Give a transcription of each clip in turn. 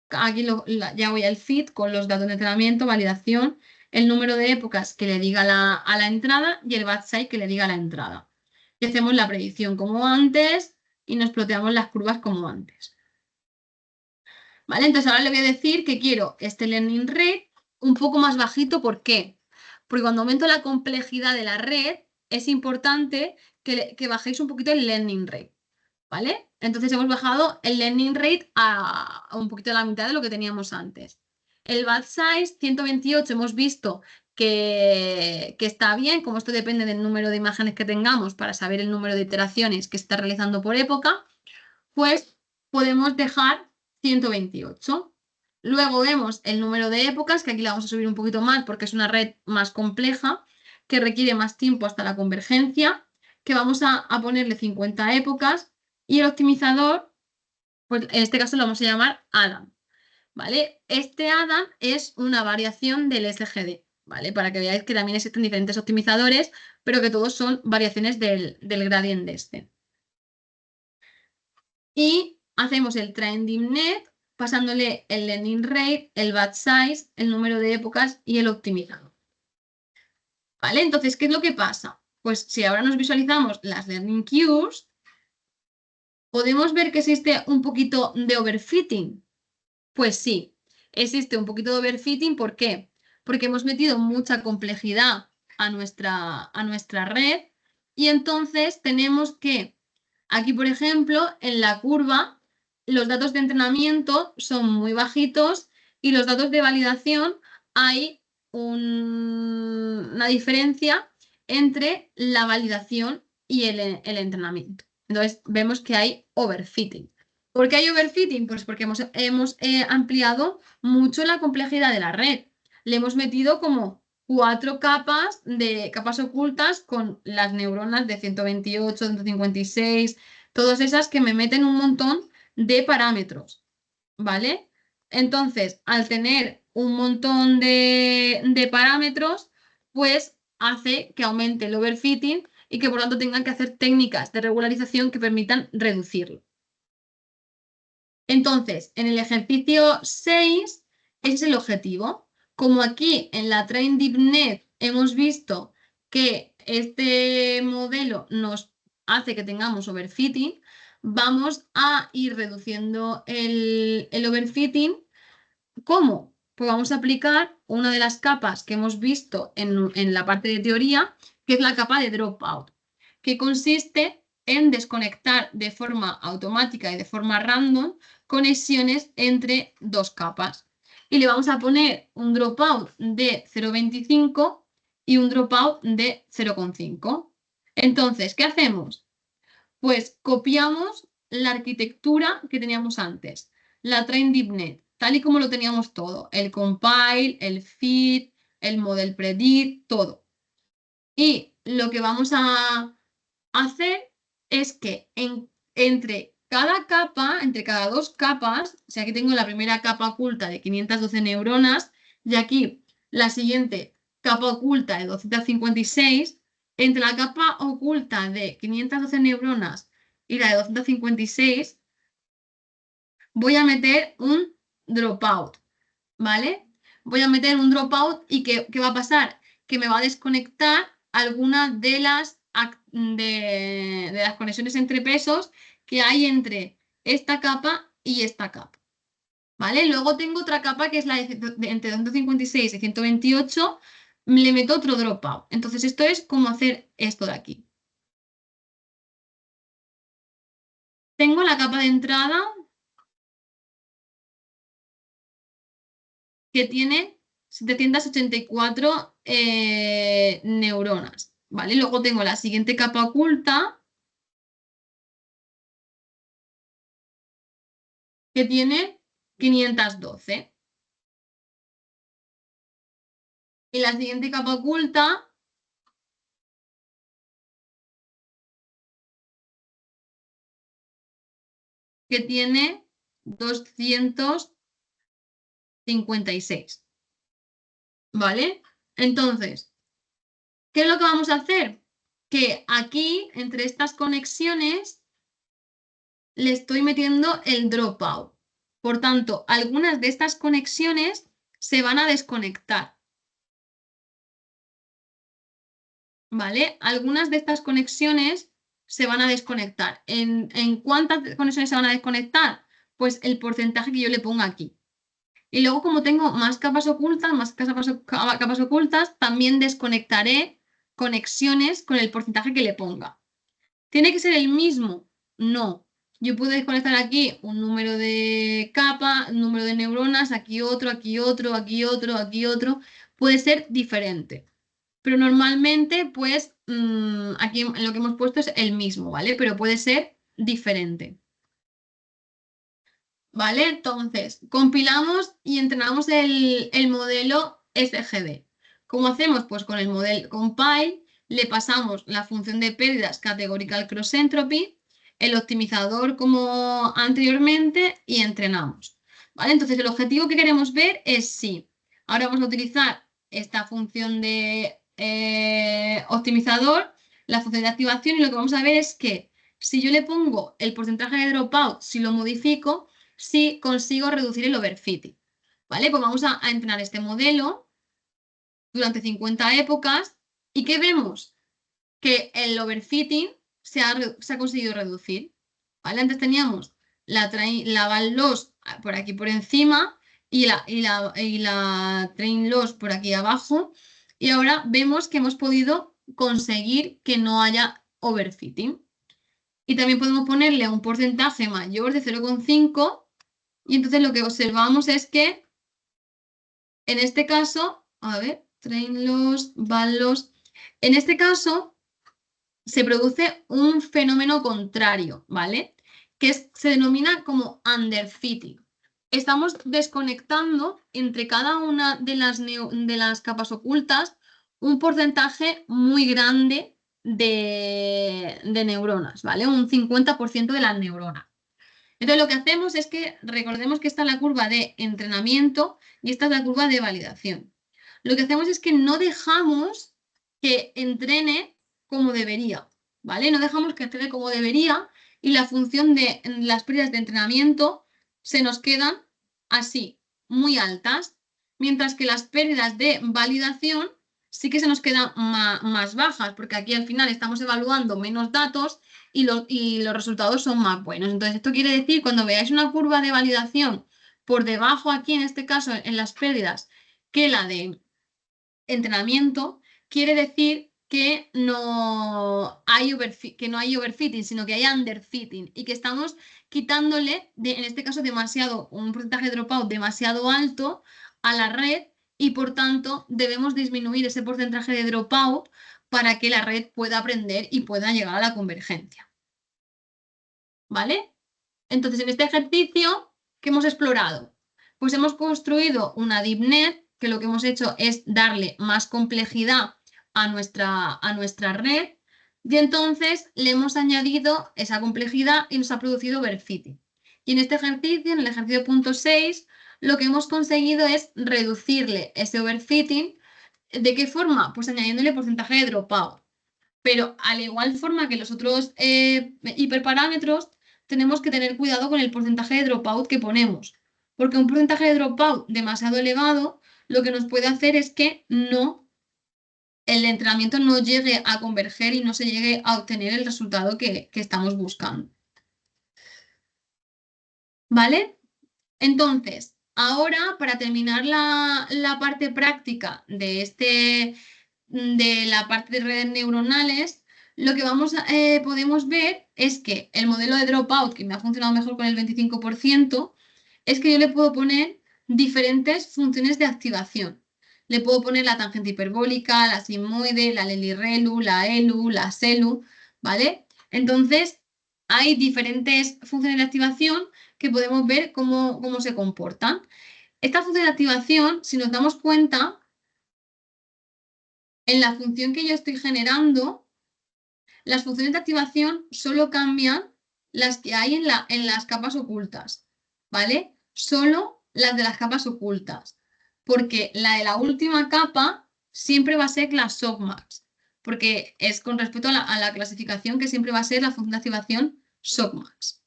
Aquí ya voy al feed con los datos de entrenamiento, validación, el número de épocas que le diga a la entrada y el batch size que le diga a la entrada. Y hacemos la predicción como antes y nos ploteamos las curvas como antes. ¿Vale? Entonces ahora le voy a decir que quiero este learning rate un poco más bajito. ¿Por qué? Porque cuando aumento la complejidad de la red, es importante que bajéis un poquito el learning rate. ¿Vale? Entonces hemos bajado el learning rate a un poquito de la mitad de lo que teníamos antes. El batch size 128 hemos visto que está bien, como esto depende del número de imágenes que tengamos para saber el número de iteraciones que se está realizando por época, pues podemos dejar 128. Luego vemos el número de épocas, que aquí la vamos a subir un poquito más porque es una red más compleja, que requiere más tiempo hasta la convergencia, que vamos a ponerle 50 épocas y el optimizador, pues en este caso lo vamos a llamar Adam, ¿vale? Este Adam es una variación del SGD, ¿vale? Para que veáis que también existen diferentes optimizadores, pero que todos son variaciones del gradient descent. Y hacemos el trending net pasándole el learning rate, el batch size, el número de épocas y el optimizador. ¿Vale? Entonces, ¿qué es lo que pasa? Pues si ahora nos visualizamos las learning queues, ¿podemos ver que existe un poquito de overfitting? Pues sí, existe un poquito de overfitting. ¿Por qué? Porque hemos metido mucha complejidad a nuestra red y entonces tenemos que, aquí por ejemplo, en la curva, los datos de entrenamiento son muy bajitos y los datos de validación hay una diferencia entre la validación y el entrenamiento. Entonces vemos que hay overfitting. ¿Por qué hay overfitting? Pues porque hemos ampliado mucho la complejidad de la red. Le hemos metido como 4 capas de capas ocultas con las neuronas de 128, 156, todas esas que me meten un montón de parámetros, ¿vale? Entonces, al tener un montón de parámetros, pues hace que aumente el overfitting y que por lo tanto tengan que hacer técnicas de regularización que permitan reducirlo. Entonces, en el ejercicio 6, ese es el objetivo. Como aquí en la Train Deep Net hemos visto que este modelo nos hace que tengamos overfitting, vamos a ir reduciendo el overfitting. ¿Cómo? Pues vamos a aplicar una de las capas que hemos visto en la parte de teoría, que es la capa de dropout, que consiste en desconectar de forma automática y de forma random conexiones entre dos capas. Y le vamos a poner un dropout de 0,25 y un dropout de 0,5. Entonces, ¿qué hacemos? Pues copiamos la arquitectura que teníamos antes, la Train Deep Net, tal y como lo teníamos todo, el compile, el feed, el model predict, todo. Y lo que vamos a hacer es que entre cada capa, entre cada dos capas, o sea, aquí tengo la primera capa oculta de 512 neuronas y aquí la siguiente capa oculta de 256, entre la capa oculta de 512 neuronas y la de 256 voy a meter un dropout, ¿vale? Voy a meter un dropout y ¿qué va a pasar? Que me va a desconectar alguna de las conexiones entre pesos que hay entre esta capa y esta capa, ¿vale? Luego tengo otra capa que es la entre 256 y 128, le meto otro dropout. Entonces esto es como hacer esto de aquí. Tengo la capa de entrada que tiene 784 neuronas, ¿vale? Luego tengo la siguiente capa oculta que tiene 512. Y la siguiente capa oculta que tiene 256. ¿Vale? Entonces, ¿qué es lo que vamos a hacer? Que aquí, entre estas conexiones, le estoy metiendo el dropout. Por tanto, algunas de estas conexiones se van a desconectar. ¿Vale? Algunas de estas conexiones se van a desconectar. ¿En cuántas conexiones se van a desconectar? Pues el porcentaje que yo le ponga aquí. Y luego, como tengo más capas ocultas, capas ocultas, también desconectaré conexiones con el porcentaje que le ponga. ¿Tiene que ser el mismo? No. Yo puedo desconectar aquí un número de capas, un número de neuronas, aquí otro, aquí otro, aquí otro, aquí otro. Puede ser diferente. Pero normalmente, pues, aquí en lo que hemos puesto es el mismo, ¿vale? Pero puede ser diferente. ¿Vale? Entonces, compilamos y entrenamos el modelo SGD. ¿Cómo hacemos? Pues con el modelo compile le pasamos la función de pérdidas categorical cross entropy, el optimizador como anteriormente y entrenamos. ¿Vale? Entonces, el objetivo que queremos ver es si ahora vamos a utilizar esta función de optimizador, la función de activación, y lo que vamos a ver es que si yo le pongo el porcentaje de dropout, si lo modifico, si consigo reducir el overfitting. ¿Vale? Pues vamos a entrenar este modelo durante 50 épocas. ¿Y qué vemos? Que el overfitting se ha conseguido reducir. ¿Vale? Antes teníamos la val loss por aquí por encima y la train loss por aquí abajo. Y ahora vemos que hemos podido conseguir que no haya overfitting. Y también podemos ponerle un porcentaje mayor de 0,5. Y entonces lo que observamos es que en este caso, a ver, train loss, val loss, en este caso se produce un fenómeno contrario, ¿vale? Se denomina como underfitting. Estamos desconectando entre cada una de las capas ocultas un porcentaje muy grande de neuronas, ¿vale? Un 50% de las neuronas. Entonces lo que hacemos es que recordemos que esta es la curva de entrenamiento y esta es la curva de validación. Lo que hacemos es que no dejamos que entrene como debería, ¿vale? No dejamos que entrene como debería y la función de las pérdidas de entrenamiento se nos quedan así, muy altas, mientras que las pérdidas de validación sí que se nos quedan más bajas, porque aquí al final estamos evaluando menos datos y los resultados son más buenos. Entonces, esto quiere decir, cuando veáis una curva de validación por debajo aquí, en este caso, en las pérdidas, que la de entrenamiento, quiere decir que no hay overfitting, sino que hay underfitting y que estamos quitándole, en este caso, un porcentaje de dropout demasiado alto a la red y por tanto debemos disminuir ese porcentaje de dropout para que la red pueda aprender y pueda llegar a la convergencia. ¿Vale? Entonces, en este ejercicio, ¿qué hemos explorado? Pues hemos construido una DeepNet, que lo que hemos hecho es darle más complejidad a nuestra red, y entonces le hemos añadido esa complejidad y nos ha producido overfitting. Y en este ejercicio, en el ejercicio punto 6, lo que hemos conseguido es reducirle ese overfitting. ¿De qué forma? Pues añadiéndole porcentaje de dropout. Pero al igual forma que los otros hiperparámetros, tenemos que tener cuidado con el porcentaje de dropout que ponemos. Porque un porcentaje de dropout demasiado elevado lo que nos puede hacer es que el entrenamiento no llegue a converger y no se llegue a obtener el resultado que estamos buscando. ¿Vale? Entonces, ahora para terminar la parte práctica de la parte de redes neuronales, lo que podemos ver es que el modelo de dropout, que me ha funcionado mejor con el 25%, es que yo le puedo poner diferentes funciones de activación. Le puedo poner la tangente hiperbólica, la sigmoide, la lelirelu, la elu, la selu, ¿vale? Entonces, hay diferentes funciones de activación que podemos ver cómo se comportan. Esta función de activación, si nos damos cuenta, en la función que yo estoy generando, las funciones de activación solo cambian las que hay en las capas ocultas, ¿vale? Solo las de las capas ocultas, porque la de la última capa siempre va a ser la softmax, porque es con respecto a la clasificación que siempre va a ser la función de activación softmax.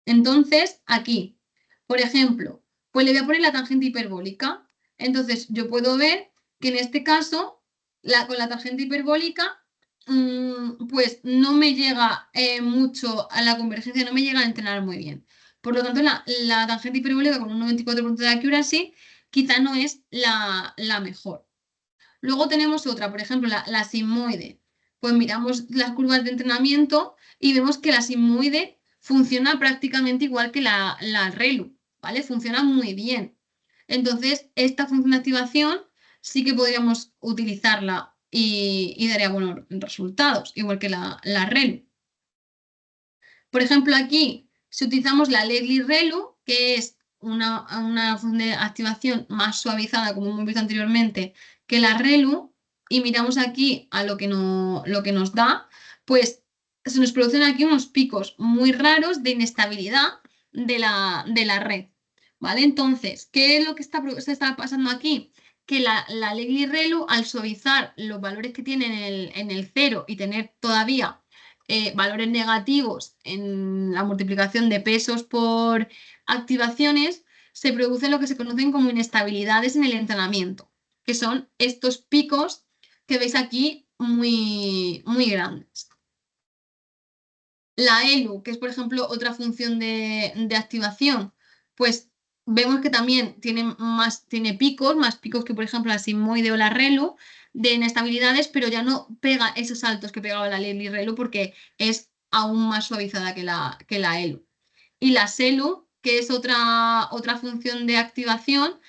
Entonces, aquí, por ejemplo, pues le voy a poner la tangente hiperbólica. Entonces, yo puedo ver que en este caso, con la tangente hiperbólica, pues no me llega mucho a la convergencia, no me llega a entrenar muy bien. Por lo tanto, la tangente hiperbólica con un 94% de accuracy quizá no es la mejor. Luego tenemos otra, por ejemplo, la sigmoide. Pues miramos las curvas de entrenamiento y vemos que la sigmoide funciona prácticamente igual que la ReLU, ¿vale? Funciona muy bien. Entonces, esta función de activación sí que podríamos utilizarla y daría buenos resultados, igual que la ReLU. Por ejemplo, aquí, si utilizamos la Legli-ReLU, que es una función de activación más suavizada, como hemos visto anteriormente, que la ReLU, y miramos aquí a lo que nos da, pues se nos producen aquí unos picos muy raros de inestabilidad de la red. ¿Vale? Entonces, ¿qué es lo que se está pasando aquí? Que la Legli-ReLU, al suavizar los valores que tiene en el 0 y tener todavía valores negativos en la multiplicación de pesos por activaciones, se producen lo que se conocen como inestabilidades en el entrenamiento, que son estos picos que veis aquí muy, muy grandes. La ELU, que es por ejemplo otra función de activación, pues vemos que también tiene picos, más picos que por ejemplo la sigmoide o la ReLU de inestabilidades, pero ya no pega esos saltos que pegaba la Legli-ReLU porque es aún más suavizada que la ELU. Y la SELU, que es otra función de activación,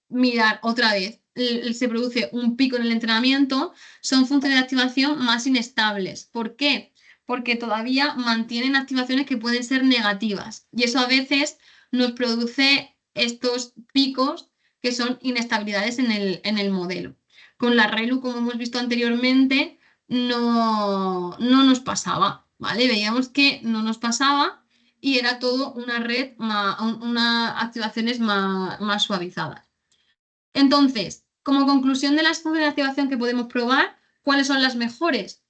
mirar otra vez, se produce un pico en el entrenamiento, son funciones de activación más inestables. ¿Por qué? Porque todavía mantienen activaciones que pueden ser negativas y eso a veces nos produce estos picos que son inestabilidades en el modelo. Con la ReLU, como hemos visto anteriormente, no nos pasaba, ¿vale? Veíamos que no nos pasaba y era todo una red, unas activaciones más suavizadas. Entonces, como conclusión de las funciones de activación que podemos probar, ¿cuáles son las mejores?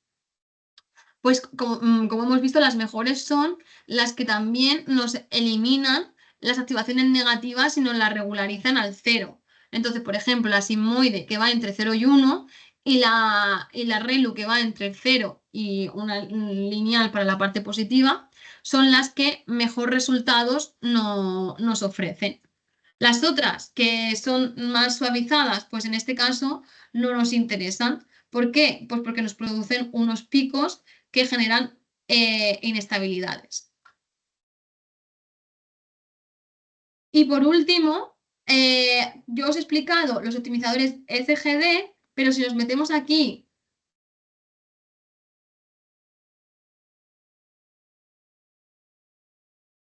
Pues como hemos visto, las mejores son las que también nos eliminan las activaciones negativas y nos las regularizan al 0. Entonces, por ejemplo, la sigmoide que va entre 0 y 1 y la ReLU que va entre 0 y una lineal para la parte positiva, son las que mejor resultados nos ofrecen. Las otras que son más suavizadas, pues en este caso no nos interesan. ¿Por qué? Pues porque nos producen unos picos que generan inestabilidades. Y por último, yo os he explicado los optimizadores SGD, pero si nos metemos aquí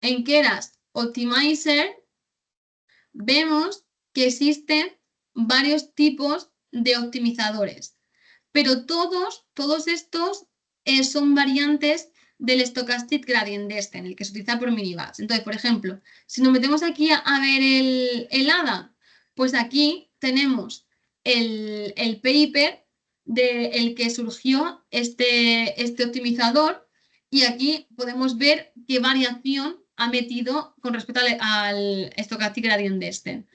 en Keras Optimizer, vemos que existen varios tipos de optimizadores, pero todos estos son variantes del Stochastic Gradient Descent, el que se utiliza por minibus. Entonces, por ejemplo, si nos metemos aquí a ver el ADA, pues aquí tenemos el paper del que surgió este optimizador y aquí podemos ver qué variación ha metido con respecto al Stochastic Gradient Descent.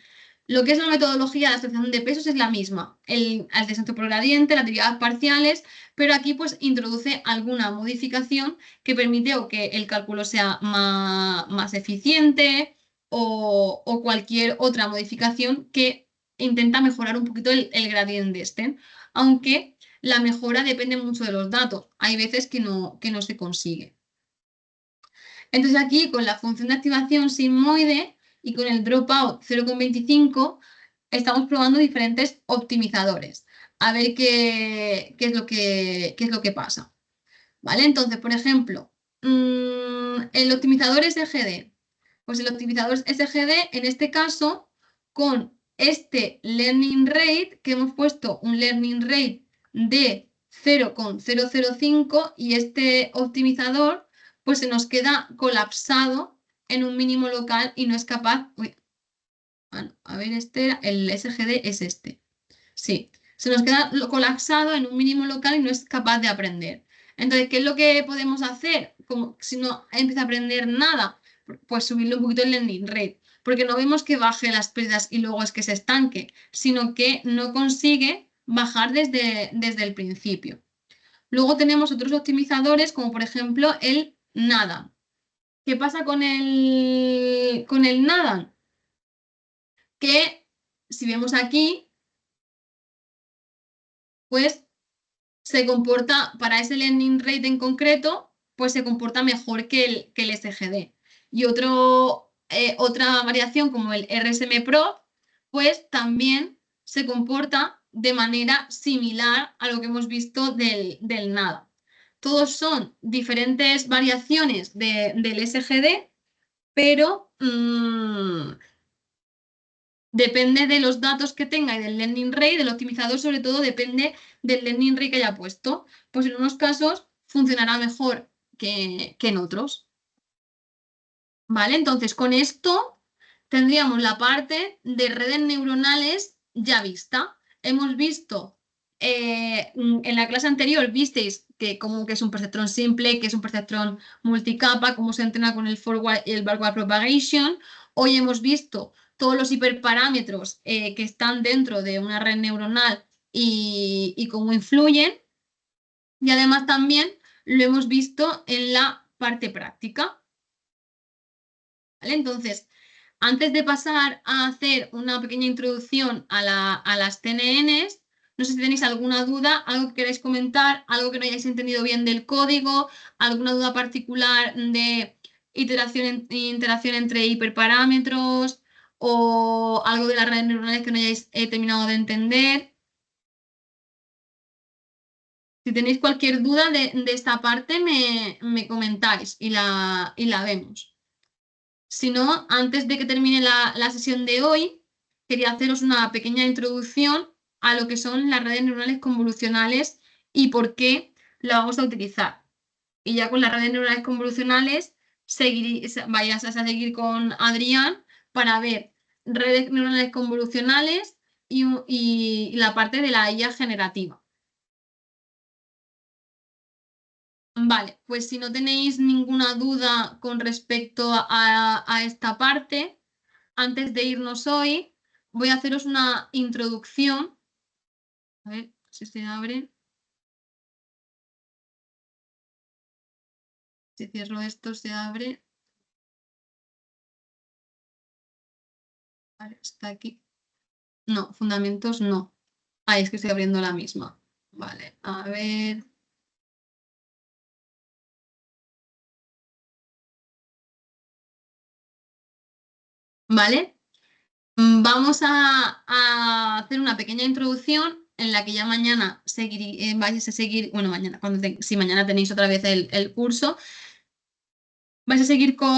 Lo que es la metodología de asociación de pesos es la misma, el descenso por gradiente, las derivadas parciales, pero aquí pues introduce alguna modificación que permite o que el cálculo sea más eficiente o cualquier otra modificación que intenta mejorar un poquito el gradiente descent, aunque la mejora depende mucho de los datos. Hay veces que no se consigue. Entonces aquí con la función de activación sigmoide y con el dropout 0,25 estamos probando diferentes optimizadores. A ver qué es lo que pasa. ¿Vale? Entonces, por ejemplo, el optimizador SGD. Pues el optimizador SGD, en este caso, con este learning rate, que hemos puesto un learning rate de 0,005 y este optimizador, pues se nos queda colapsado en un mínimo local y no es capaz... Uy, a ver, el SGD es este. Sí, se nos queda colapsado en un mínimo local y no es capaz de aprender. Entonces, ¿qué es lo que podemos hacer? Como si no empieza a aprender nada, pues subirle un poquito el lending rate, porque no vemos que baje las pérdidas y luego es que se estanque, sino que no consigue bajar desde el principio. Luego tenemos otros optimizadores, como por ejemplo el nada. ¿Qué pasa con el nada? Que si vemos aquí, pues se comporta, para ese lending rate en concreto, pues se comporta mejor que el SGD. Y otra variación como el RSM Pro, pues también se comporta de manera similar a lo que hemos visto del nada. Todos son diferentes variaciones del SGD, pero depende de los datos que tenga y del lending rate, del optimizador sobre todo depende del lending rate que haya puesto. Pues en unos casos funcionará mejor que en otros. ¿Vale? Entonces con esto tendríamos la parte de redes neuronales ya vista. Hemos visto, en la clase anterior visteis que como que es un perceptrón simple, que es un perceptrón multicapa, cómo se entrena con el forward y el backward propagation. Hoy hemos visto todos los hiperparámetros que están dentro de una red neuronal y cómo influyen. Y además también lo hemos visto en la parte práctica. ¿Vale? Entonces, antes de pasar a hacer una pequeña introducción a las TNNs, no sé si tenéis alguna duda, algo que queráis comentar, algo que no hayáis entendido bien del código, alguna duda particular de interacción entre hiperparámetros o algo de las redes neuronales que no hayáis terminado de entender. Si tenéis cualquier duda de esta parte, me comentáis y la vemos. Si no, antes de que termine la sesión de hoy, quería haceros una pequeña introducción a lo que son las redes neuronales convolucionales y por qué la vamos a utilizar. Y ya con las redes neuronales convolucionales vayas a seguir con Adrián para ver redes neuronales convolucionales y la parte de la IA generativa. Vale, pues si no tenéis ninguna duda con respecto a esta parte, antes de irnos hoy, voy a haceros una introducción. A ver si se abre. Si cierro esto, se abre. Vale, está aquí. No, fundamentos no. Ah, es que estoy abriendo la misma. Vale, a ver. Vale, vamos a hacer una pequeña introducción en la que ya mañana vais a seguir, bueno, mañana, si mañana tenéis otra vez el curso, vais a seguir con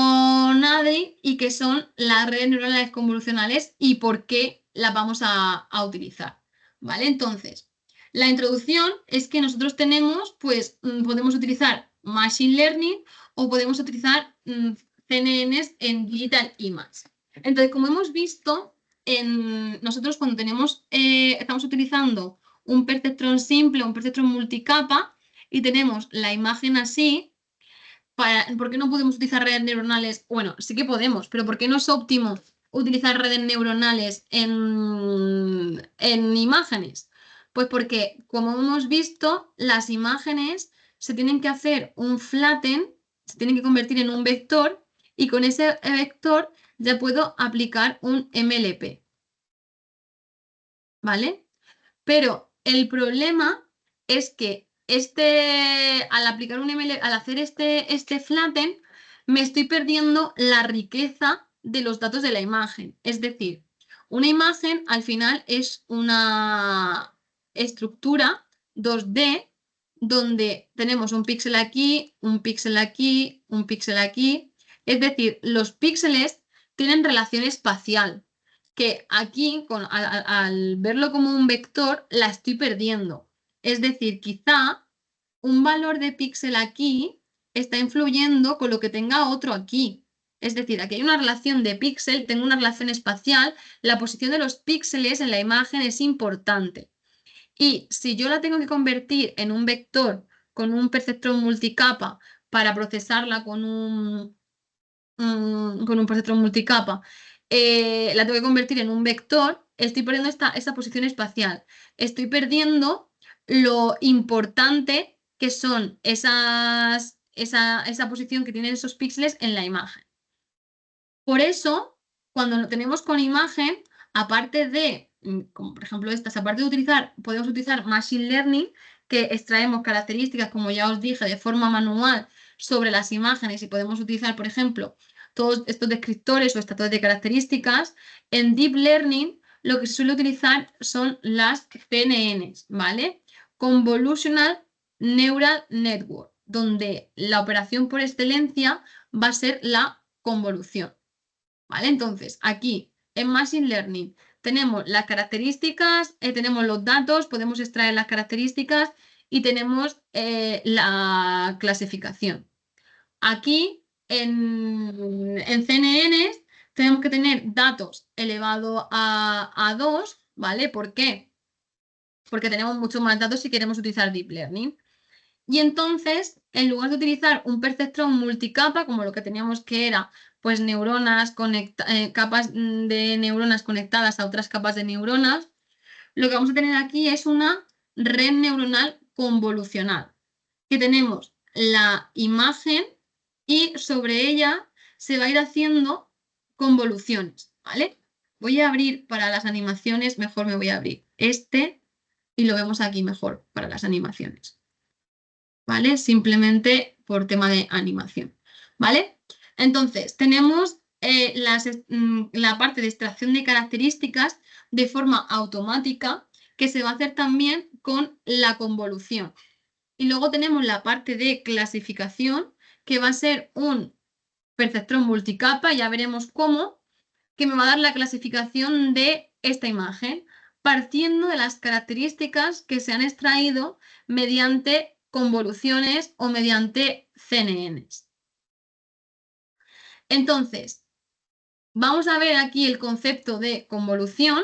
Adri y qué son las redes neuronales convolucionales y por qué las vamos a utilizar. ¿Vale? Entonces, la introducción es que nosotros tenemos, pues, podemos utilizar Machine Learning o podemos utilizar CNNs en Digital Image. Entonces, como hemos visto, nosotros cuando estamos utilizando un perceptrón simple, un perceptrón multicapa y tenemos la imagen así, ¿por qué no podemos utilizar redes neuronales? Bueno, sí que podemos, pero ¿por qué no es óptimo utilizar redes neuronales en imágenes? Pues porque, como hemos visto, las imágenes se tienen que hacer un flatten, se tienen que convertir en un vector y con ese vector ya puedo aplicar un MLP. ¿Vale? Pero el problema es que al aplicar un ML, al hacer este flatten, me estoy perdiendo la riqueza de los datos de la imagen. Es decir, una imagen al final es una estructura 2D donde tenemos un píxel aquí, un píxel aquí, un píxel aquí. Es decir, los píxeles tienen relación espacial que aquí, al verlo como un vector, la estoy perdiendo. Es decir, quizá un valor de píxel aquí está influyendo con lo que tenga otro aquí. Es decir, aquí hay una relación de píxel, tengo una relación espacial, la posición de los píxeles en la imagen es importante. Y si yo la tengo que convertir en un vector con un perceptrón multicapa para procesarla con un perceptrón multicapa, la tengo que convertir en un vector, estoy perdiendo esta posición espacial. Estoy perdiendo lo importante que son esa posición que tienen esos píxeles en la imagen. Por eso, cuando lo tenemos con imagen, aparte de, como por ejemplo estas, aparte de utilizar, podemos utilizar Machine Learning, que extraemos características, como ya os dije, de forma manual sobre las imágenes y podemos utilizar, por ejemplo, todos estos descriptores o estatutos de características. En Deep Learning lo que se suele utilizar son las CNNs, ¿vale? Convolutional Neural Network, donde la operación por excelencia va a ser la convolución. ¿Vale? Entonces, aquí en Machine Learning tenemos las características, tenemos los datos, podemos extraer las características y tenemos la clasificación. Aquí en CNN tenemos que tener datos elevado a 2, ¿vale? ¿Por qué? Porque tenemos muchos más datos si queremos utilizar Deep Learning. Y entonces, en lugar de utilizar un perceptrón multicapa, como lo que teníamos que era, pues neuronas, capas de neuronas conectadas a otras capas de neuronas, lo que vamos a tener aquí es una red neuronal convolucional, que tenemos la imagen y sobre ella se va a ir haciendo convoluciones, ¿vale? Voy a abrir para las animaciones, mejor me voy a abrir este y lo vemos aquí mejor para las animaciones. ¿Vale? Simplemente por tema de animación, ¿vale? Entonces, tenemos la parte de extracción de características de forma automática que se va a hacer también con la convolución. Y luego tenemos la parte de clasificación, que va a ser un perceptrón multicapa, ya veremos cómo, que me va a dar la clasificación de esta imagen, partiendo de las características que se han extraído mediante convoluciones o mediante CNNs. Entonces, vamos a ver aquí el concepto de convolución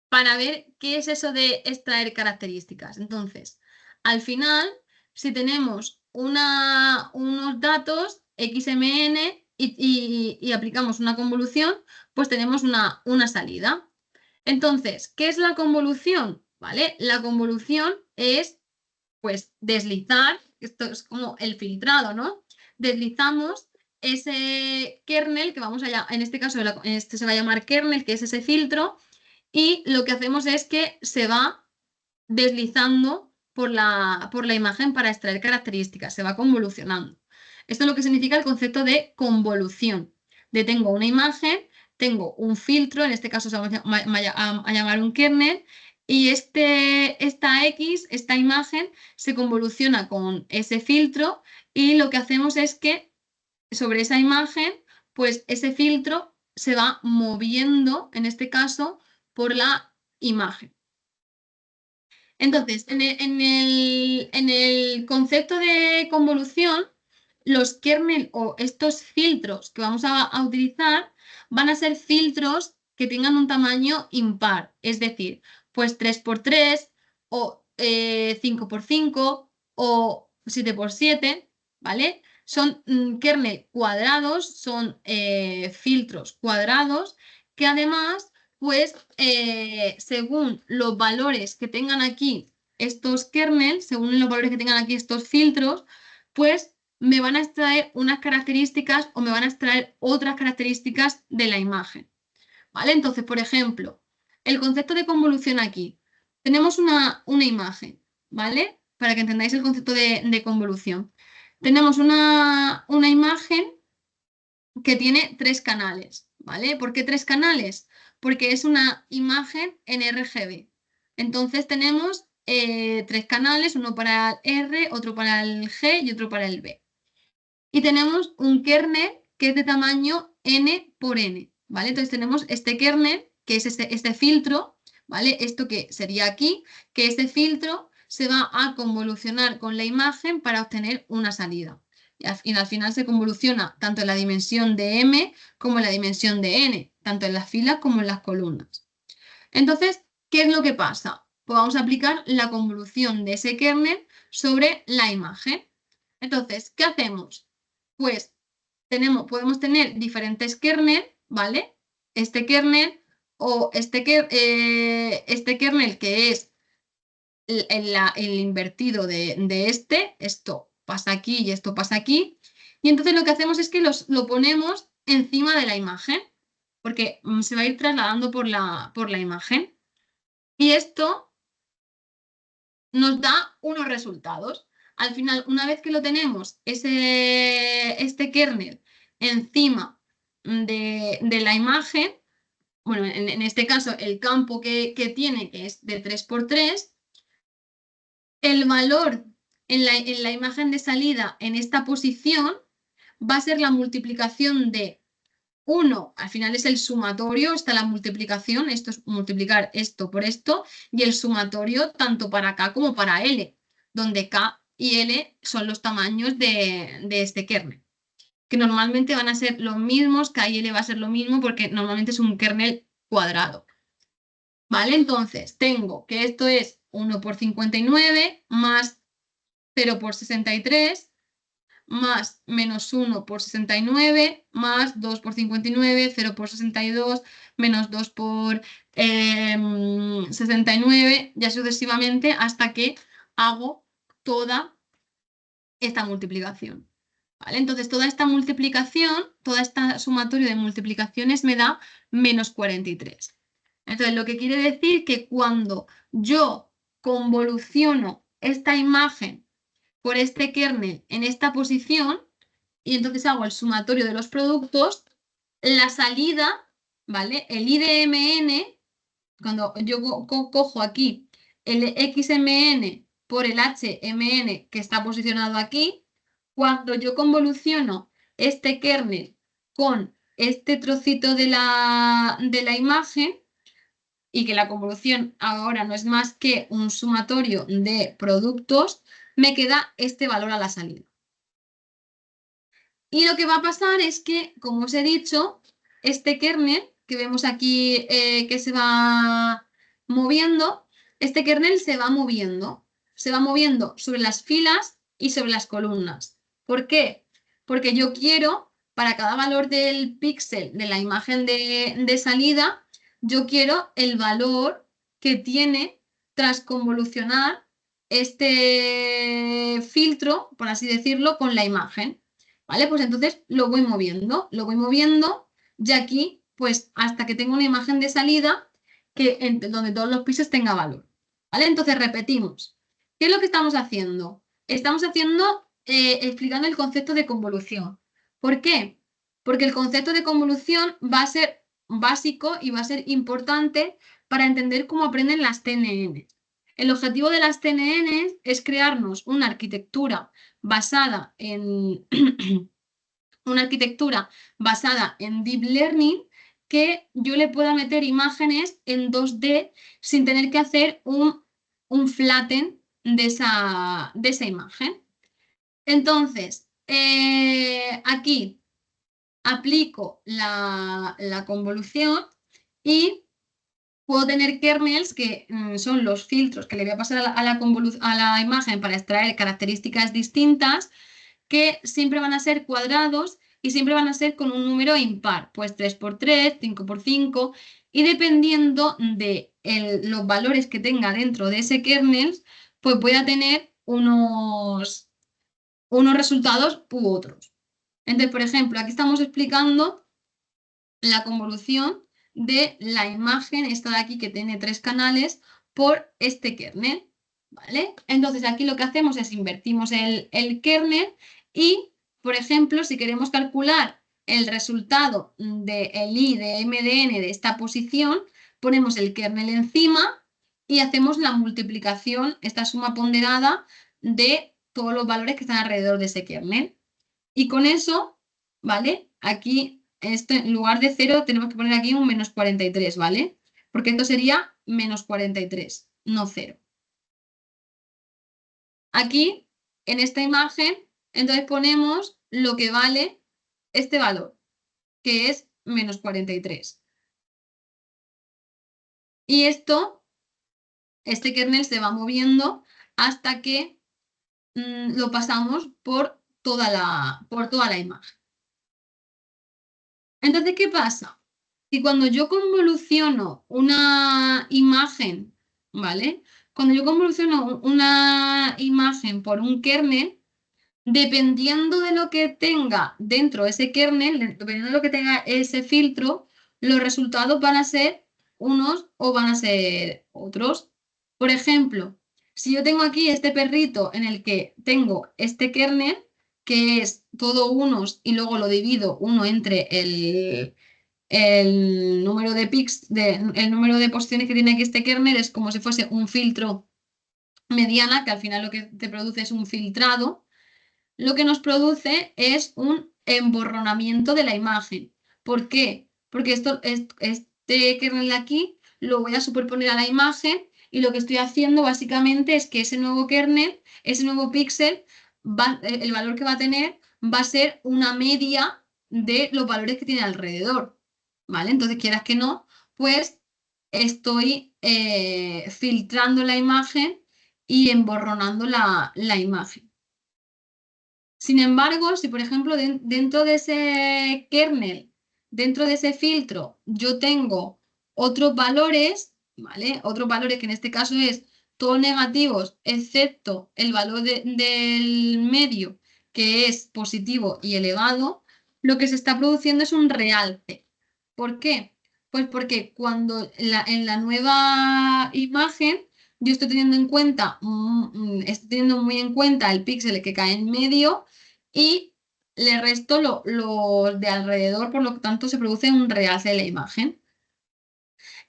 para ver qué es eso de extraer características. Entonces, al final, si tenemos unos datos XMN y aplicamos una convolución, pues tenemos una salida. Entonces, ¿qué es la convolución? ¿Vale? La convolución es, pues, deslizar, esto es como el filtrado, ¿no? Deslizamos ese kernel, que vamos allá, en este caso este se va a llamar kernel, que es ese filtro, y lo que hacemos es que se va deslizando por la imagen para extraer características, se va convolucionando. Esto es lo que significa el concepto de convolución. De tengo una imagen, tengo un filtro, en este caso se va a llamar un kernel, y esta X, esta imagen, se convoluciona con ese filtro y lo que hacemos es que sobre esa imagen, pues ese filtro se va moviendo, en este caso, por la imagen. Entonces, en el concepto de convolución, los kernel o estos filtros que vamos a utilizar van a ser filtros que tengan un tamaño impar, es decir, pues 3x3 o 5x5 o 7x7, ¿vale? Son kernel cuadrados, son filtros cuadrados que además pues según los valores que tengan aquí estos kernels, según los valores que tengan aquí estos filtros, pues me van a extraer unas características o me van a extraer otras características de la imagen. ¿Vale? Entonces, por ejemplo, el concepto de convolución aquí. Tenemos una imagen, ¿vale? Para que entendáis el concepto de convolución. Tenemos una imagen que tiene 3 canales, ¿vale? ¿Por qué 3 canales? Porque es una imagen en RGB. Entonces tenemos 3 canales, uno para el R, otro para el G y otro para el B. Y tenemos un kernel que es de tamaño N por N, ¿vale? Entonces tenemos este kernel, que es este filtro, ¿vale? Esto que sería aquí, que este filtro se va a convolucionar con la imagen para obtener una salida. Y al final se convoluciona tanto en la dimensión de M como en la dimensión de N, tanto en las filas como en las columnas. Entonces, ¿qué es lo que pasa? Pues vamos a aplicar la convolución de ese kernel sobre la imagen. Entonces, ¿qué hacemos? Pues podemos tener diferentes kernel, ¿vale? Este kernel o este kernel que es el invertido de esto pasa aquí y esto pasa aquí. Y entonces lo que hacemos es que lo ponemos encima de la imagen, porque se va a ir trasladando por la imagen. Y esto nos da unos resultados. Al final, una vez que lo tenemos, este kernel encima de la imagen, bueno, en este caso el campo que tiene, que es de 3×3, el valor en la imagen de salida en esta posición va a ser la multiplicación de 1, al final es el sumatorio, está la multiplicación, esto es multiplicar esto por esto, y el sumatorio tanto para K como para L, donde K y L son los tamaños de este kernel, que normalmente van a ser los mismos, K y L va a ser lo mismo porque normalmente es un kernel cuadrado. ¿Vale? Entonces, tengo que esto es 1×59 más 0×63 más -1×69 más 2×59, 0×62, menos 2×69, ya sucesivamente hasta que hago toda esta multiplicación. ¿Vale? Entonces, toda esta multiplicación, toda esta sumatorio de multiplicaciones me da -43. Entonces, lo que quiere decir que cuando yo convoluciono esta imagen por este kernel en esta posición y entonces hago el sumatorio de los productos, la salida, ¿vale? El IDMN, cuando yo cojo aquí el XMN por el HMN que está posicionado aquí, cuando yo convoluciono este kernel con este trocito de la imagen, y que la convolución ahora no es más que un sumatorio de productos, me queda este valor a la salida. Y lo que va a pasar es que, como os he dicho, este kernel que vemos aquí que se va moviendo, este kernel se va moviendo sobre las filas y sobre las columnas. ¿Por qué? Porque yo quiero, para cada valor del píxel de la imagen de salida, yo quiero el valor que tiene tras convolucionar este filtro, por así decirlo, con la imagen. ¿Vale? Pues entonces lo voy moviendo, y aquí, pues hasta que tenga una imagen de salida donde todos los pisos tenga valor. ¿Vale? Entonces repetimos. ¿Qué es lo que estamos haciendo? Estamos explicando el concepto de convolución. ¿Por qué? Porque el concepto de convolución va a ser básico y va a ser importante para entender cómo aprenden las TNN. El objetivo de las TNN es crearnos una arquitectura basada en una arquitectura basada en Deep Learning que yo le pueda meter imágenes en 2D sin tener que hacer un flatten de esa imagen. Entonces, aquí aplico la convolución y puedo tener kernels que son los filtros que le voy a pasar a la imagen para extraer características distintas que siempre van a ser cuadrados y siempre van a ser con un número impar, pues 3×3, 5×5, y dependiendo de los valores que tenga dentro de ese kernel, pues voy a tener unos resultados u otros. Entonces, por ejemplo, aquí estamos explicando la convolución de la imagen, esta de aquí que tiene 3 canales, por este kernel, ¿vale? Entonces aquí lo que hacemos es invertimos el kernel y, por ejemplo, si queremos calcular el resultado del I de MDN de esta posición, ponemos el kernel encima y hacemos la multiplicación, esta suma ponderada de todos los valores que están alrededor de ese kernel. Y con eso, ¿vale? Aquí en lugar de 0 tenemos que poner aquí un -43, ¿vale? Porque esto sería -43, no 0. Aquí, en esta imagen, entonces ponemos lo que vale este valor, que es -43. Y este kernel se va moviendo hasta que lo pasamos por toda la imagen. Entonces, ¿qué pasa? Que cuando yo convoluciono una imagen, ¿vale? Cuando yo convoluciono una imagen por un kernel, dependiendo de lo que tenga dentro ese kernel, dependiendo de lo que tenga ese filtro, los resultados van a ser unos o van a ser otros. Por ejemplo, si yo tengo aquí este perrito en el que tengo este kernel, que es todo unos y luego lo divido uno entre el número de el número de posiciones que tiene aquí este kernel, es como si fuese un filtro mediana, que al final lo que te produce es un filtrado. Lo que nos produce es un emborronamiento de la imagen. ¿Por qué? Porque este kernel de aquí lo voy a superponer a la imagen y lo que estoy haciendo básicamente es que ese nuevo kernel, ese nuevo píxel, el valor que va a tener va a ser una media de los valores que tiene alrededor. ¿Vale? Entonces, quieras que no, pues estoy filtrando la imagen y emborronando la imagen. Sin embargo, si por ejemplo dentro de ese kernel, dentro de ese filtro, yo tengo otros valores, ¿vale? Otros valores que en este caso es todos negativos, excepto el valor del medio, que es positivo y elevado, lo que se está produciendo es un realce. ¿Por qué? Pues porque cuando en la nueva imagen yo estoy teniendo en cuenta, estoy teniendo muy en cuenta el píxel que cae en medio y le resto los de alrededor, por lo tanto se produce un realce de la imagen.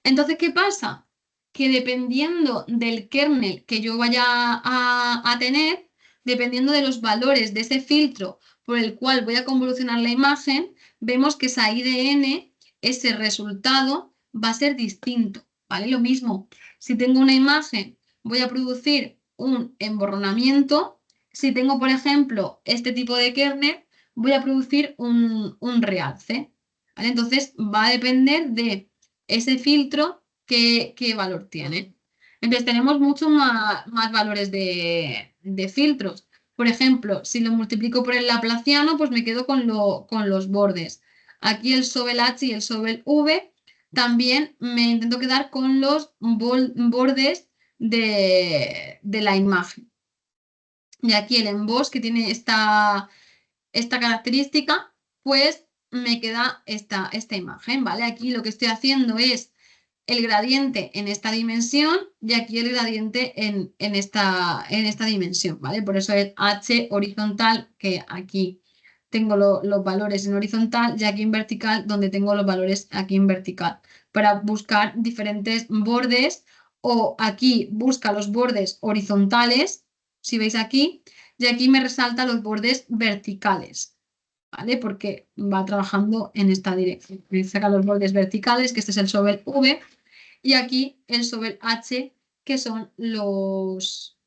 Entonces, ¿qué pasa? Que dependiendo del kernel que yo vaya a tener, dependiendo de los valores de ese filtro por el cual voy a convolucionar la imagen, vemos que esa IDN, ese resultado, va a ser distinto, ¿vale? Lo mismo, si tengo una imagen, voy a producir un emborronamiento. Si tengo, por ejemplo, este tipo de kernel, voy a producir un realce, ¿vale? Entonces, va a depender de ese filtro, ¿qué valor tiene? Entonces tenemos muchos más valores de filtros. Por ejemplo, si lo multiplico por el laplaciano, pues me quedo con los bordes. Aquí el Sobel H y el Sobel V, también me intento quedar con los bordes de la imagen. Y aquí el emboss, que tiene esta característica, pues me queda esta imagen, ¿vale? Aquí lo que estoy haciendo es el gradiente en esta dimensión y aquí el gradiente en esta dimensión, ¿vale? Por eso es H horizontal, que aquí tengo los valores en horizontal y aquí en vertical, donde tengo los valores aquí en vertical, para buscar diferentes bordes, o aquí busca los bordes horizontales, si veis aquí, y aquí me resalta los bordes verticales, ¿vale? Porque va trabajando en esta dirección. Me saca los bordes verticales, que este es el Sobel V, y aquí el Sobel H, que son los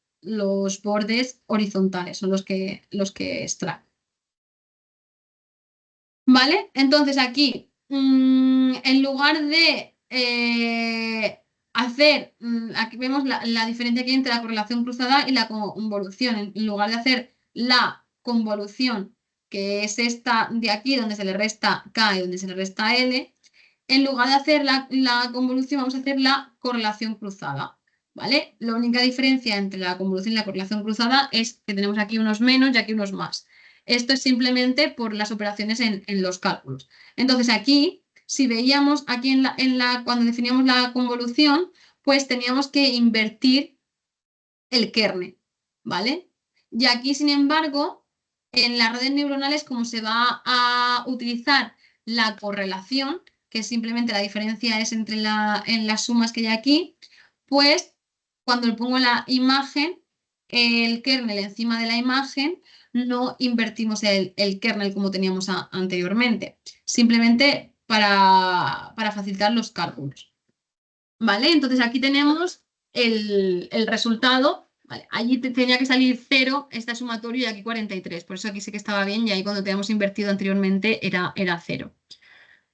bordes horizontales, son los que extrae. ¿Vale? Entonces aquí, en lugar de aquí vemos la diferencia que hay entre la correlación cruzada y la convolución. En lugar de hacer la convolución, que es esta de aquí, donde se le resta K y donde se le resta L, en lugar de hacer la convolución, vamos a hacer la correlación cruzada, ¿vale? La única diferencia entre la convolución y la correlación cruzada es que tenemos aquí unos menos y aquí unos más. Esto es simplemente por las operaciones en los cálculos. Entonces aquí, si veíamos aquí cuando definíamos la convolución, pues teníamos que invertir el kernel, ¿vale? Y aquí, sin embargo, en las redes neuronales, como se va a utilizar la correlación, que simplemente la diferencia es en las sumas que hay aquí, pues cuando le pongo la imagen, el kernel encima de la imagen, no invertimos el kernel como teníamos anteriormente, simplemente para facilitar los cálculos. ¿Vale? Entonces aquí tenemos el resultado. Vale, allí tenía que salir 0 esta sumatorio y aquí 43. Por eso aquí sí que estaba bien y ahí cuando teníamos invertido anteriormente era 0.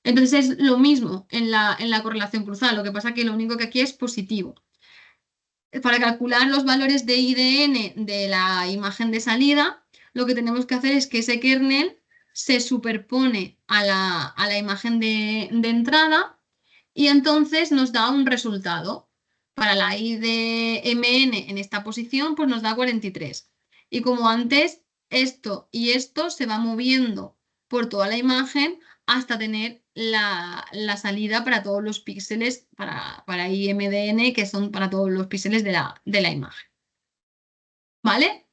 Entonces es lo mismo en la correlación cruzada. Lo que pasa que lo único que aquí es positivo. Para calcular los valores de IDN de la imagen de salida, lo que tenemos que hacer es que ese kernel se superpone a la imagen de entrada y entonces nos da un resultado. Para la I de MN en esta posición, pues nos da 43. Y como antes, esto y esto se va moviendo por toda la imagen hasta tener la salida para todos los píxeles, para IMDN, que son para todos los píxeles de la imagen. ¿Vale?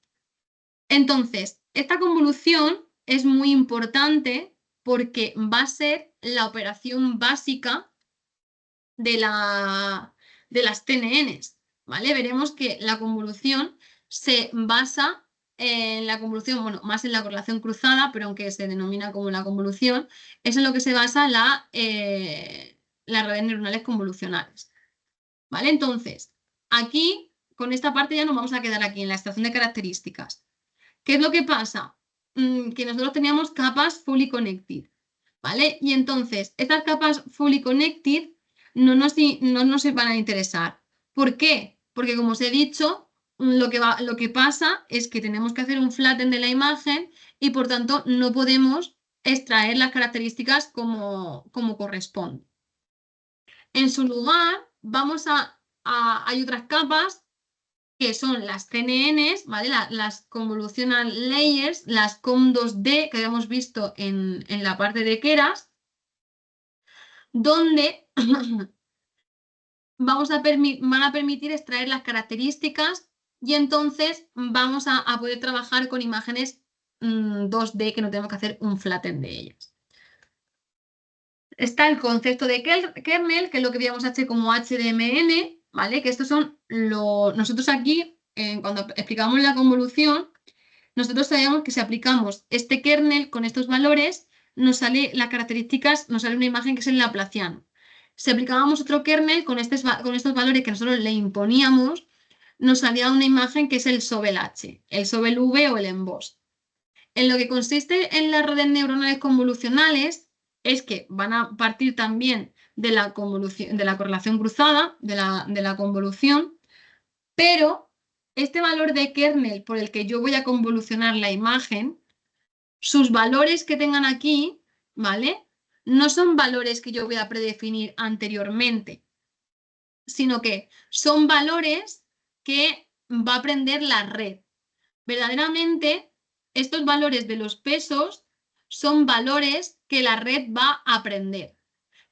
Entonces, esta convolución es muy importante porque va a ser la operación básica de las TNNs, ¿vale? Veremos que la convolución se basa en la convolución, bueno, más en la correlación cruzada, pero aunque se denomina como la convolución, es en lo que se basa las redes neuronales convolucionales, ¿vale? Entonces, aquí, con esta parte ya nos vamos a quedar aquí, en la extracción de características. ¿Qué es lo que pasa? Que nosotros teníamos capas fully connected, ¿vale? Y entonces, estas capas fully connected no nos van a interesar. ¿Por qué? Porque como os he dicho, lo que pasa es que tenemos que hacer un flatten de la imagen y por tanto no podemos extraer las características como corresponde. En su lugar, hay otras capas que son las CNNs, ¿vale? Las Convolutional Layers, las COM2D que habíamos visto en la parte de Keras, donde van a permitir extraer las características y entonces vamos a poder trabajar con imágenes 2D que no tenemos que hacer un flatten de ellas. Está el concepto de kernel, que es lo que veíamos como HDMN, ¿vale? Que estos son nosotros aquí, cuando explicamos la convolución, nosotros sabemos que si aplicamos este kernel con estos valores, nos sale las características, nos sale una imagen que es el laplaciano. Si aplicábamos otro kernel con estos valores que nosotros le imponíamos, nos salía una imagen que es el Sobel H, el Sobel V o el emboss. En lo que consiste en las redes neuronales convolucionales es que van a partir también de la correlación cruzada, de la convolución, pero este valor de kernel por el que yo voy a convolucionar la imagen, sus valores que tengan aquí, ¿vale? No son valores que yo voy a predefinir anteriormente, sino que son valores que va a aprender la red. Verdaderamente, estos valores de los pesos son valores que la red va a aprender,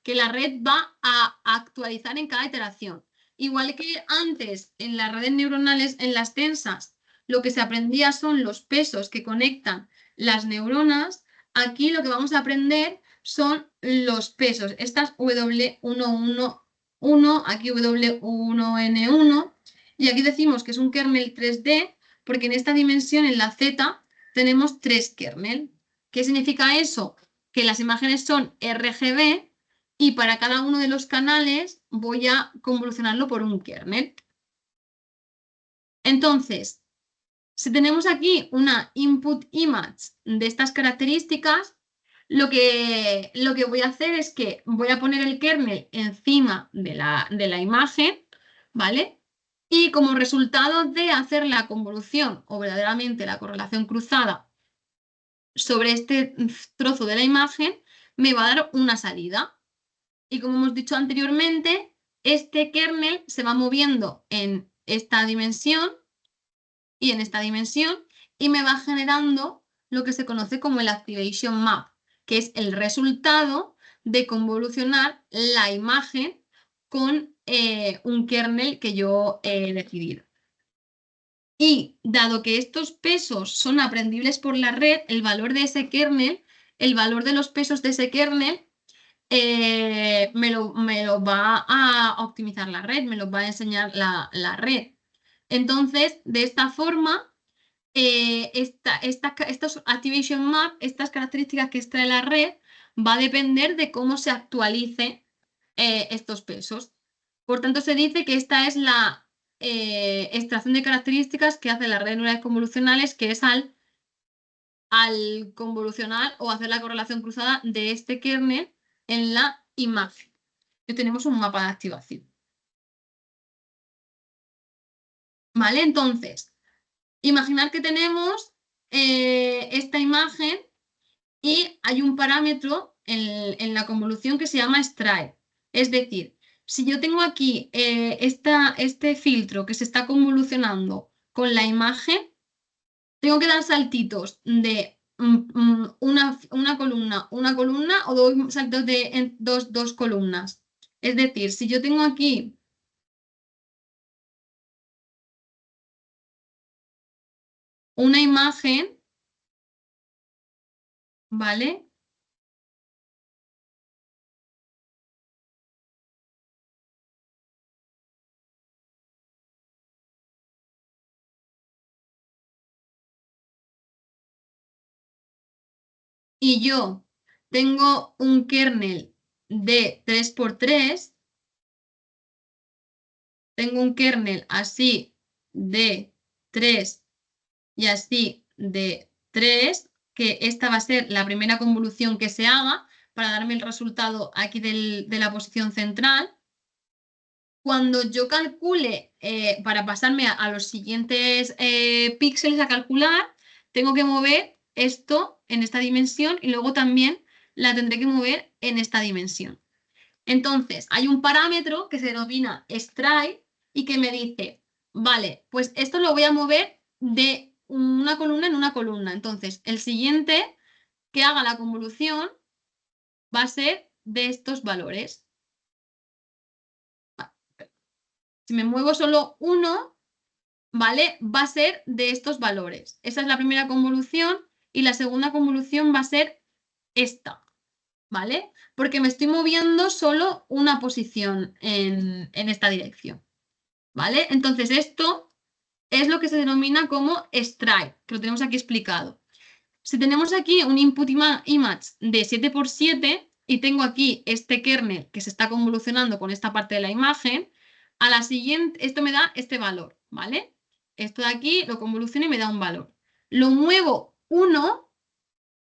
que la red va a actualizar en cada iteración. Igual que antes en las redes neuronales, en las tensas, lo que se aprendía son los pesos que conectan las neuronas, aquí lo que vamos a aprender son los pesos, estas W111, aquí W1N1, y aquí decimos que es un kernel 3D, porque en esta dimensión, en la Z, tenemos 3 kernel. ¿Qué significa eso? Que las imágenes son RGB, y para cada uno de los canales voy a convolucionarlo por un kernel. Entonces, si tenemos aquí una input image de estas características, lo que voy a hacer es que voy a poner el kernel encima de la imagen, ¿vale? Y como resultado de hacer la convolución o verdaderamente la correlación cruzada sobre este trozo de la imagen, me va a dar una salida. Y como hemos dicho anteriormente, este kernel se va moviendo en esta dimensión y en esta dimensión y me va generando lo que se conoce como el Activation Map, que es el resultado de convolucionar la imagen con un kernel que yo he decidido. Y dado que estos pesos son aprendibles por la red, el valor de ese kernel, el valor de los pesos de ese kernel, me lo va a optimizar la red, me lo va a enseñar la red. Entonces, de esta forma, estos Activation Map, estas características que extrae la red, va a depender de cómo se actualice estos pesos. Por tanto, se dice que esta es la extracción de características que hace las redes neuronales convolucionales, que es al convolucionar o hacer la correlación cruzada de este kernel en la imagen. Y tenemos un mapa de activación. ¿Vale? Entonces, imaginar que tenemos esta imagen y hay un parámetro en la convolución que se llama stride. Es decir, si yo tengo aquí este filtro que se está convolucionando con la imagen, tengo que dar saltitos de una columna o dos saltos de dos columnas. Es decir, si yo tengo aquí una imagen, ¿vale? Y yo tengo un kernel de 3×3, tengo un kernel así de 3 y así de 3, que esta va a ser la primera convolución que se haga para darme el resultado aquí de la posición central. Cuando yo calcule, para pasarme a los siguientes píxeles a calcular, tengo que mover esto en esta dimensión y luego también la tendré que mover en esta dimensión. Entonces, hay un parámetro que se denomina stride y que me dice, vale, pues esto lo voy a mover de una columna en una columna. Entonces, el siguiente que haga la convolución va a ser de estos valores. Si me muevo solo uno, ¿vale? Va a ser de estos valores. Esa es la primera convolución y la segunda convolución va a ser esta, ¿vale? Porque me estoy moviendo solo una posición en esta dirección, ¿vale? Entonces esto es lo que se denomina como stride, que lo tenemos aquí explicado. Si tenemos aquí un input image de 7×7 y tengo aquí este kernel que se está convolucionando con esta parte de la imagen, a la siguiente, esto me da este valor, ¿vale? Esto de aquí lo convoluciono y me da un valor. Lo muevo 1,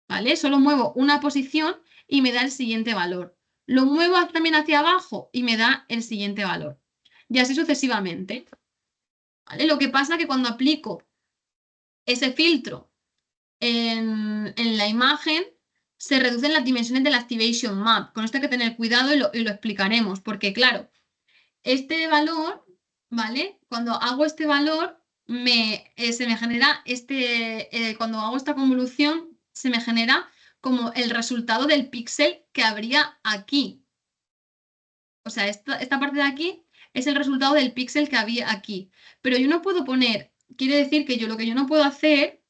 ¿vale? Solo muevo una posición y me da el siguiente valor. Lo muevo también hacia abajo y me da el siguiente valor. Y así sucesivamente, ¿vale? Lo que pasa es que cuando aplico ese filtro en la imagen, se reducen las dimensiones del Activation Map. Con esto hay que tener cuidado y lo explicaremos, porque claro, este valor, ¿vale? Cuando hago este valor, se me genera cuando hago esta convolución, se me genera como el resultado del píxel que habría aquí. O sea, esta parte de aquí es el resultado del píxel que había aquí. Pero yo no puedo poner, quiere decir que lo que yo no puedo hacer,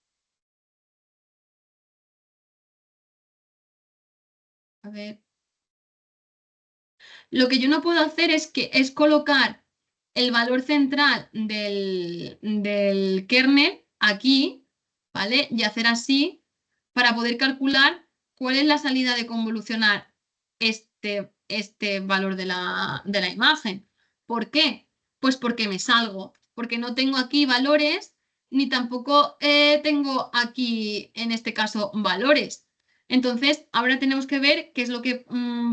a ver, lo que yo no puedo hacer es colocar el valor central del kernel aquí, ¿vale? Y hacer así para poder calcular cuál es la salida de convolucionar este valor de la imagen. ¿Por qué? Pues porque me salgo, porque no tengo aquí valores, ni tampoco tengo aquí, en este caso, valores. Entonces, ahora tenemos que ver qué es lo que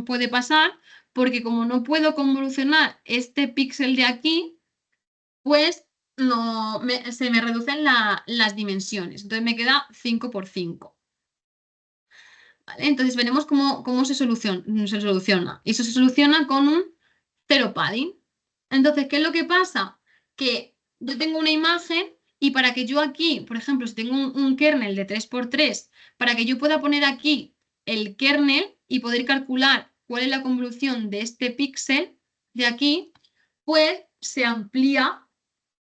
puede pasar, porque como no puedo convolucionar este píxel de aquí, pues se me reducen las dimensiones. Entonces me queda 5×5. ¿Vale? Entonces veremos cómo se soluciona. Y eso se soluciona con un cero padding. Entonces, ¿qué es lo que pasa? Que yo tengo una imagen y para que yo aquí, por ejemplo, si tengo un kernel de 3×3, para que yo pueda poner aquí el kernel y poder calcular cuál es la convolución de este píxel de aquí, pues se amplía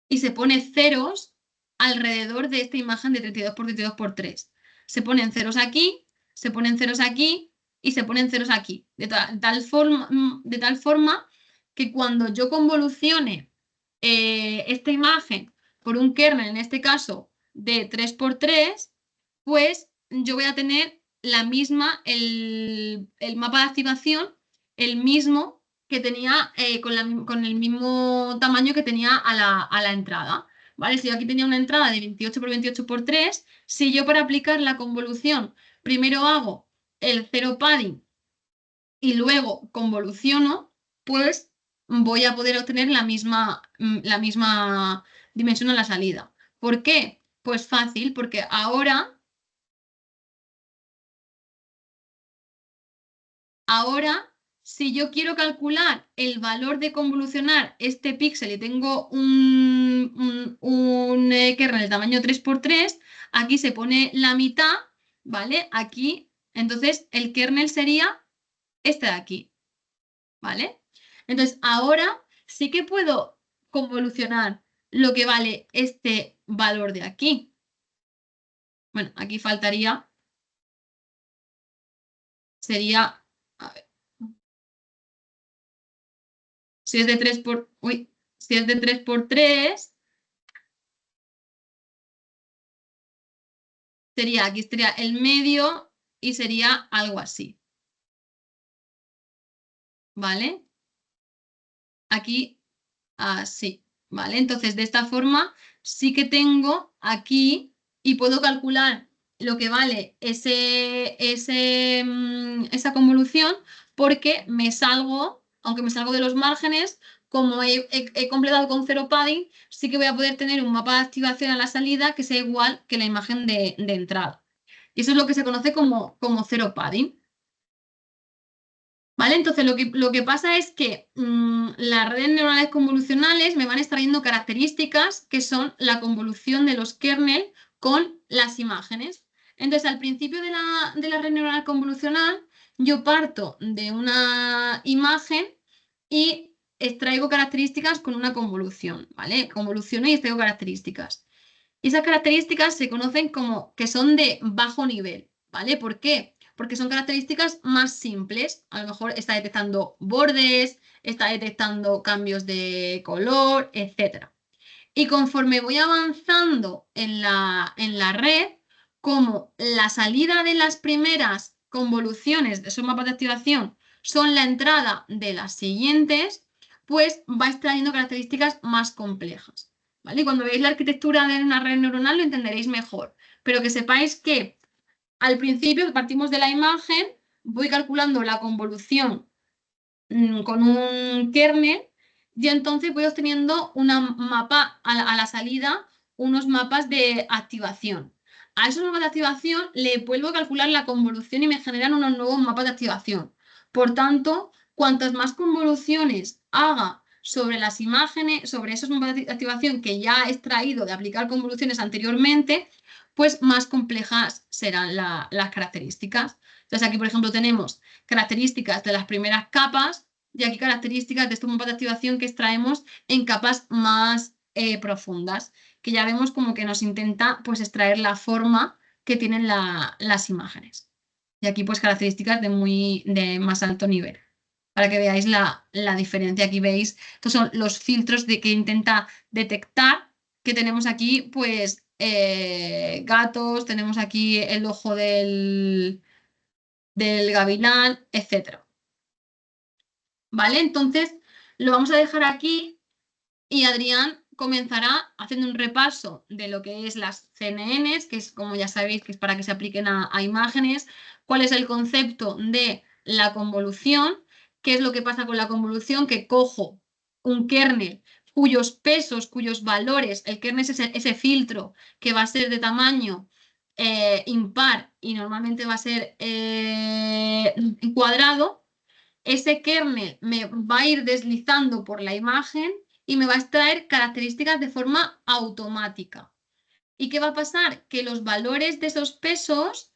y se pone ceros alrededor de esta imagen de 32×32×3. Se ponen ceros aquí, se ponen ceros aquí y se ponen ceros aquí. De tal forma que cuando yo convolucione esta imagen por un kernel, en este caso de 3×3, pues yo voy a tener el mapa de activación, el mismo que tenía con el mismo tamaño que tenía a la entrada. ¿Vale? Si yo aquí tenía una entrada de 28×28×3, si yo para aplicar la convolución primero hago el cero padding y luego convoluciono, pues voy a poder obtener la misma dimensión a la salida. ¿Por qué? Pues fácil, porque ahora ahora, si yo quiero calcular el valor de convolucionar este píxel y tengo un kernel de tamaño 3×3, aquí se pone la mitad, ¿vale? Aquí, entonces el kernel sería este de aquí, ¿vale? Entonces, ahora sí que puedo convolucionar lo que vale este valor de aquí. Bueno, aquí faltaría, sería, a ver, si es de 3 por, uy, si es de 3×3, sería, aquí estaría el medio y sería algo así, ¿vale? Aquí, así, ¿vale? Entonces, de esta forma sí que tengo aquí y puedo calcular lo que vale esa convolución porque me salgo, aunque me salgo de los márgenes, como he completado con cero padding, sí que voy a poder tener un mapa de activación a la salida que sea igual que la imagen de entrada. Y eso es lo que se conoce como cero padding. ¿Vale? Entonces lo que pasa es que las redes neuronales convolucionales me van extrayendo características que son la convolución de los kernel con las imágenes. Entonces, al principio de la red neuronal convolucional, yo parto de una imagen y extraigo características con una convolución, ¿vale? Convoluciono y extraigo características. Y esas características se conocen como que son de bajo nivel, ¿vale? ¿Por qué? Porque son características más simples. A lo mejor está detectando bordes, está detectando cambios de color, etc. Y conforme voy avanzando en la red, como la salida de las primeras convoluciones de esos mapas de activación son la entrada de las siguientes, pues va extrayendo características más complejas. ¿Vale? Y cuando veáis la arquitectura de una red neuronal lo entenderéis mejor. Pero que sepáis que al principio partimos de la imagen, voy calculando la convolución con un kernel y entonces voy obteniendo una mapa a la salida, unos mapas de activación. A esos mapas de activación le vuelvo a calcular la convolución y me generan unos nuevos mapas de activación. Por tanto, cuantas más convoluciones haga sobre las imágenes, sobre esos mapas de activación que ya he extraído de aplicar convoluciones anteriormente, pues más complejas serán las características. Entonces aquí, por ejemplo, tenemos características de las primeras capas y aquí características de estos mapas de activación que extraemos en capas más profundas, que ya vemos como que nos intenta pues extraer la forma que tienen las imágenes. Y aquí pues características de más alto nivel. Para que veáis la diferencia. Aquí veis, estos son los filtros que intenta detectar, que tenemos aquí pues gatos, tenemos aquí el ojo del gavilán, etc. ¿Vale? Entonces, lo vamos a dejar aquí y Adrián comenzará haciendo un repaso de lo que es las CNNs, que es, como ya sabéis, que es para que se apliquen a imágenes, cuál es el concepto de la convolución, qué es lo que pasa con la convolución, que cojo un kernel cuyos pesos, cuyos valores, el kernel es ese filtro que va a ser de tamaño impar y normalmente va a ser cuadrado. Ese kernel me va a ir deslizando por la imagen y me va a extraer características de forma automática. ¿Y qué va a pasar? Que los valores de esos pesos,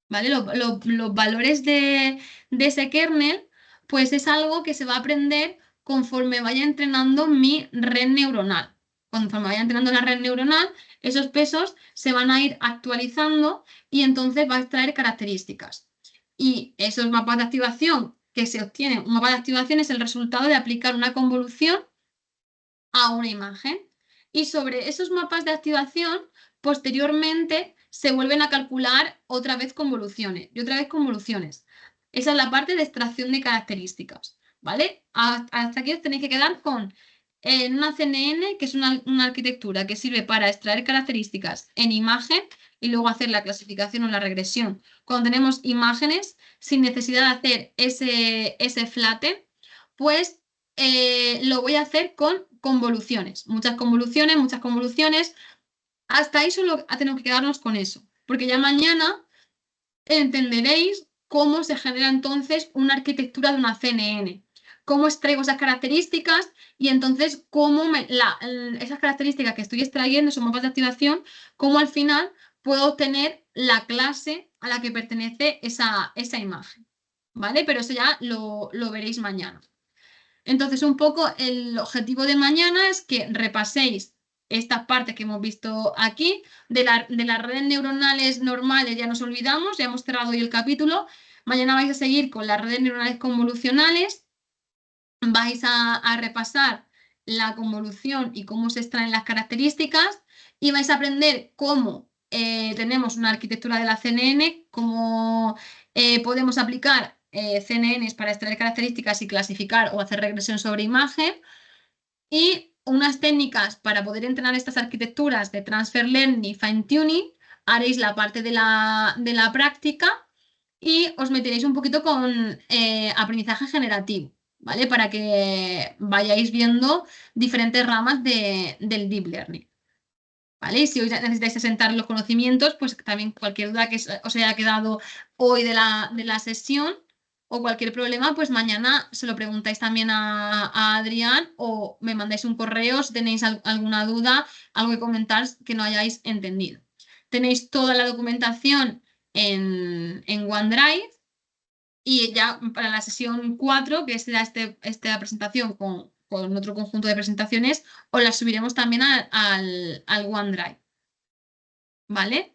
¿vale? Los valores de ese kernel, pues es algo que se va a aprender conforme vaya entrenando mi red neuronal. Conforme vaya entrenando la red neuronal, esos pesos se van a ir actualizando y entonces va a extraer características. Y esos mapas de activación que se obtienen, un mapa de activación es el resultado de aplicar una convolución a una imagen. Y sobre esos mapas de activación, posteriormente se vuelven a calcular otra vez convoluciones y otra vez convoluciones. Esa es la parte de extracción de características, ¿vale? Hasta aquí os tenéis que quedar con una CNN, que es una arquitectura que sirve para extraer características en imagen y luego hacer la clasificación o la regresión. Cuando tenemos imágenes, sin necesidad de hacer ese flatten, pues lo voy a hacer con convoluciones. Muchas convoluciones. Hasta ahí solo tenemos que quedarnos con eso. Porque ya mañana entenderéis cómo se genera entonces una arquitectura de una CNN. Cómo extraigo esas características y entonces cómo esas características que estoy extrayendo, esos mapas de activación, cómo al final puedo obtener la clase a la que pertenece esa imagen. ¿Vale? Pero eso ya lo veréis mañana. Entonces, un poco el objetivo de mañana es que repaséis estas partes que hemos visto aquí. De las redes neuronales normales ya nos olvidamos, ya hemos cerrado hoy el capítulo. Mañana vais a seguir con las redes neuronales convolucionales. Vais a repasar la convolución y cómo se extraen las características y vais a aprender cómo tenemos una arquitectura de la CNN, cómo podemos aplicar CNNs para extraer características y clasificar o hacer regresión sobre imagen y unas técnicas para poder entrenar estas arquitecturas de transfer learning y fine tuning. Haréis la parte de la práctica y os meteréis un poquito con aprendizaje generativo, ¿vale? Para que vayáis viendo diferentes ramas del deep learning. ¿Vale? Y si hoy necesitáis asentar los conocimientos, pues también cualquier duda que os haya quedado hoy de la sesión o cualquier problema, pues mañana se lo preguntáis también a Adrián o me mandáis un correo si tenéis alguna duda, algo que comentar que no hayáis entendido. Tenéis toda la documentación en OneDrive y ya para la sesión 4, que será esta presentación con otro conjunto de presentaciones, os las subiremos también al OneDrive. ¿Vale?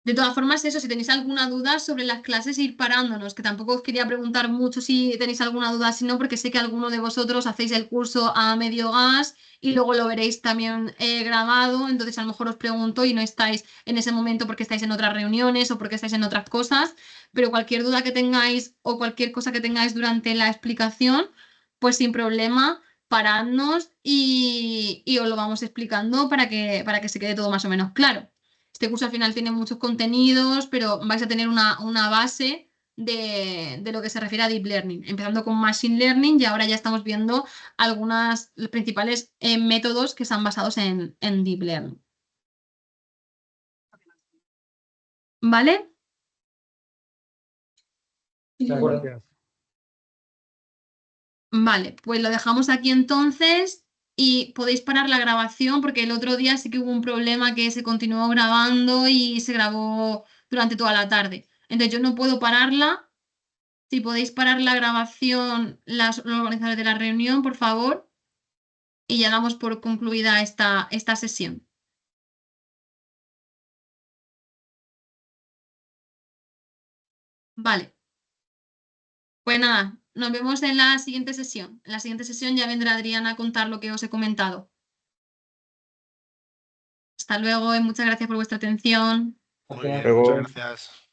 De todas formas, eso, si tenéis alguna duda sobre las clases, ir parándonos, que tampoco os quería preguntar mucho si tenéis alguna duda, sino porque sé que alguno de vosotros hacéis el curso a medio gas y luego lo veréis también grabado, entonces a lo mejor os pregunto y no estáis en ese momento porque estáis en otras reuniones o porque estáis en otras cosas, pero cualquier duda que tengáis o cualquier cosa que tengáis durante la explicación, pues sin problema, paradnos y os lo vamos explicando para que se quede todo más o menos claro. Este curso al final tiene muchos contenidos, pero vais a tener una base de lo que se refiere a Deep Learning, empezando con Machine Learning y ahora ya estamos viendo algunos principales métodos que están basados en Deep Learning. ¿Vale? Gracias. Vale, pues lo dejamos aquí entonces y podéis parar la grabación porque el otro día sí que hubo un problema que se continuó grabando y se grabó durante toda la tarde. Entonces yo no puedo pararla. Si podéis parar la grabación, los organizadores de la reunión, por favor, y ya damos por concluida esta sesión. Vale. Pues nada, nos vemos en la siguiente sesión. En la siguiente sesión ya vendrá Adriana a contar lo que os he comentado. Hasta luego y muchas gracias por vuestra atención. Muy bien, Luego. muchas gracias.